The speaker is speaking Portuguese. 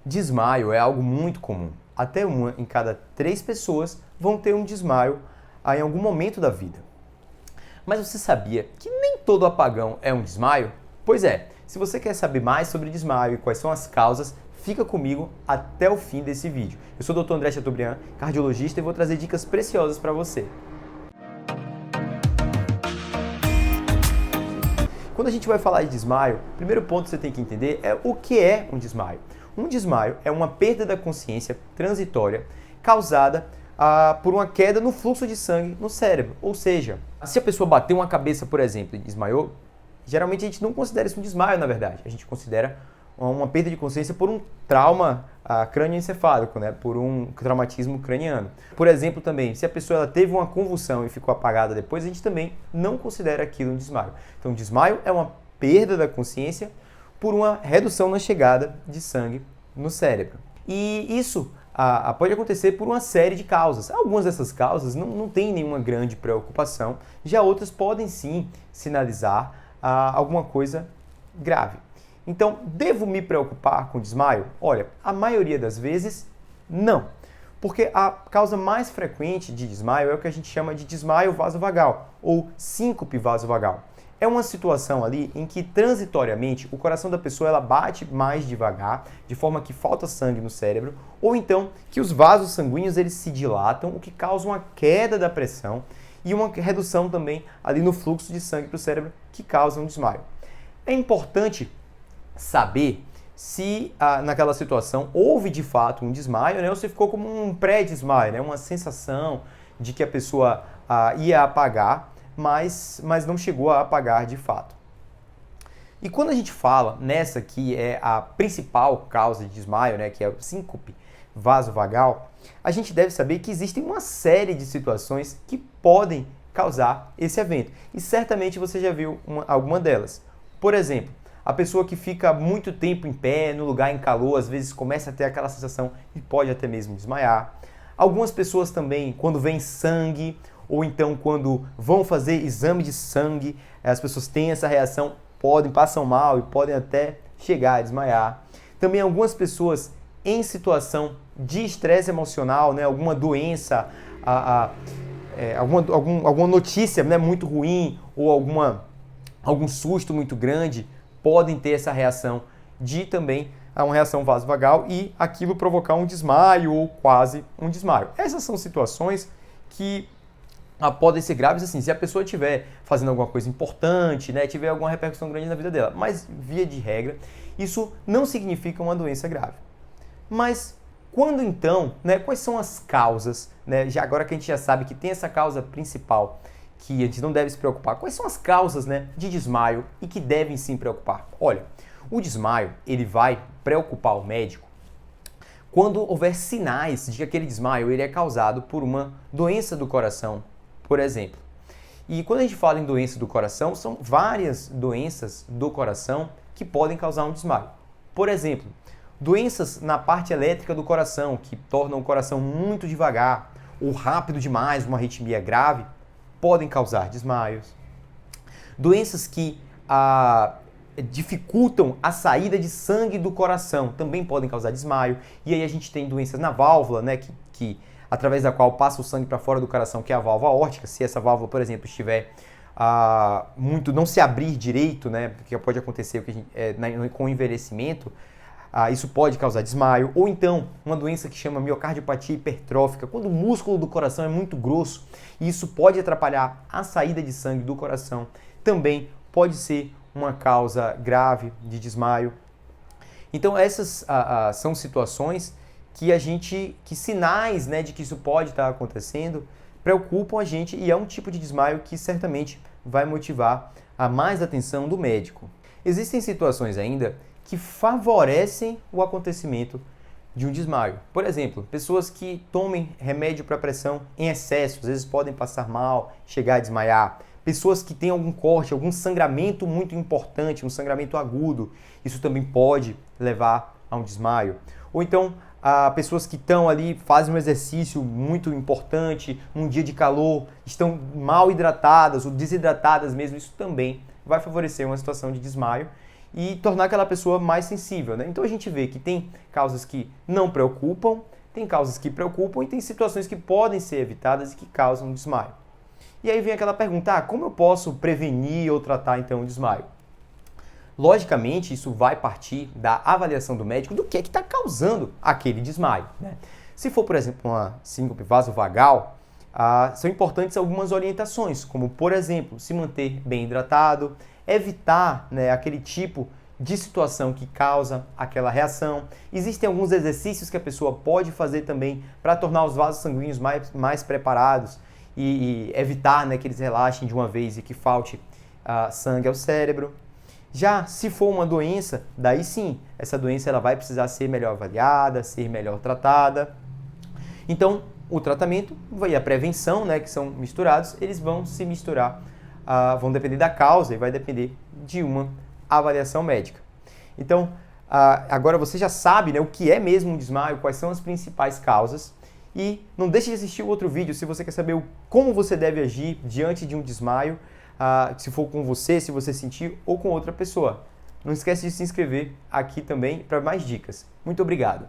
Desmaio é algo muito comum. Até uma em cada 3 pessoas vão ter um desmaio em algum momento da vida. Mas você sabia que nem todo apagão é um desmaio? Pois é, se você quer saber mais sobre desmaio e quais são as causas, fica comigo até o fim desse vídeo. Eu sou o Dr. André Chateaubriand, cardiologista, e vou trazer dicas preciosas para você. Quando a gente vai falar de desmaio, o primeiro ponto que você tem que entender é o que é um desmaio. Um desmaio é uma perda da consciência transitória causada por uma queda no fluxo de sangue no cérebro. Ou seja, se a pessoa bateu uma cabeça, por exemplo, e desmaiou, geralmente a gente não considera isso um desmaio, na verdade. A gente considera uma perda de consciência por um trauma crânioencefálico, né? Por um traumatismo craniano. Por exemplo, também, se a pessoa ela teve uma convulsão e ficou apagada depois, a gente também não considera aquilo um desmaio. Então, desmaio é uma perda da consciência por uma redução na chegada de sangue no cérebro. E isso pode acontecer por uma série de causas. Algumas dessas causas não têm nenhuma grande preocupação, já outras podem sim sinalizar alguma coisa grave. Então, devo me preocupar com desmaio? Olha, a maioria das vezes, não. Porque a causa mais frequente de desmaio é o que a gente chama de desmaio vasovagal, ou síncope vasovagal. É uma situação ali em que, transitoriamente, o coração da pessoa ela bate mais devagar, de forma que falta sangue no cérebro, ou então que os vasos sanguíneos eles se dilatam, o que causa uma queda da pressão e uma redução também ali no fluxo de sangue para o cérebro, que causa um desmaio. É importante saber se naquela situação houve de fato um desmaio, né, ou se ficou como um pré-desmaio, né, uma sensação de que a pessoa ia apagar, mas não chegou a apagar de fato. E quando a gente fala nessa que é a principal causa de desmaio, né, que é o síncope vasovagal, a gente deve saber que existem uma série de situações que podem causar esse evento. E certamente você já viu alguma delas. Por exemplo, a pessoa que fica muito tempo em pé, no lugar em calor, às vezes começa a ter aquela sensação e pode até mesmo desmaiar. Algumas pessoas também, quando vem sangue, ou então quando vão fazer exame de sangue, as pessoas têm essa reação, passam mal e podem até chegar a desmaiar. Também algumas pessoas em situação de estresse emocional, né, alguma doença, alguma notícia, né, muito ruim ou algum susto muito grande, podem ter essa reação de também uma reação vasovagal e aquilo provocar um desmaio ou quase um desmaio. Essas são situações que podem ser graves assim, se a pessoa estiver fazendo alguma coisa importante, né, tiver alguma repercussão grande na vida dela. Mas, via de regra, isso não significa uma doença grave. Mas quando então, né, quais são as causas, né, já agora que a gente já sabe que tem essa causa principal, que a gente não deve se preocupar. Quais são as causas, né, de desmaio e que devem sim preocupar? Olha, o desmaio ele vai preocupar o médico quando houver sinais de que aquele desmaio ele é causado por uma doença do coração, por exemplo. E quando a gente fala em doença do coração, são várias doenças do coração que podem causar um desmaio. Por exemplo, doenças na parte elétrica do coração, que tornam o coração muito devagar ou rápido demais, uma arritmia grave, podem causar desmaios. Doenças que dificultam a saída de sangue do coração também podem causar desmaio. E aí a gente tem doenças na válvula, né, que através da qual passa o sangue para fora do coração, que é a válvula aórtica. Se essa válvula, por exemplo, estiver não se abrir direito, né, que pode acontecer com o envelhecimento, isso pode causar desmaio. Ou então, uma doença que chama miocardiopatia hipertrófica, quando o músculo do coração é muito grosso, e isso pode atrapalhar a saída de sangue do coração. Também pode ser uma causa grave de desmaio. Então, essas são situações que sinais, né, de que isso pode estar acontecendo, preocupam a gente e é um tipo de desmaio que certamente vai motivar a mais atenção do médico. Existem situações ainda que favorecem o acontecimento de um desmaio. Por exemplo, pessoas que tomem remédio para pressão em excesso, às vezes podem passar mal, chegar a desmaiar. Pessoas que têm algum corte, algum sangramento muito importante, um sangramento agudo, isso também pode levar a um desmaio. Ou então, pessoas que estão ali, fazem um exercício muito importante, num dia de calor, estão mal hidratadas ou desidratadas mesmo, isso também vai favorecer uma situação de desmaio. e tornar aquela pessoa mais sensível, né? Então a gente vê que tem causas que não preocupam, tem causas que preocupam e tem situações que podem ser evitadas e que causam desmaio. E aí vem aquela pergunta, como eu posso prevenir ou tratar então o desmaio? Logicamente, isso vai partir da avaliação do médico do que está causando aquele desmaio, né? Se for, por exemplo, uma síncope vasovagal, são importantes algumas orientações, como, por exemplo, se manter bem hidratado, evitar, né, aquele tipo de situação que causa aquela reação. Existem alguns exercícios que a pessoa pode fazer também para tornar os vasos sanguíneos mais preparados e evitar, né, que eles relaxem de uma vez e que falte sangue ao cérebro. Já se for uma doença, daí sim, essa doença ela vai precisar ser melhor avaliada, ser melhor tratada. Então, o tratamento e a prevenção, né, que são misturados, eles vão se misturar, vão depender da causa e vai depender de uma avaliação médica. Então, agora você já sabe, né, o que é mesmo um desmaio, quais são as principais causas. E não deixe de assistir o outro vídeo se você quer saber como você deve agir diante de um desmaio, se for com você, se você sentir, ou com outra pessoa. Não esquece de se inscrever aqui também para mais dicas. Muito obrigado!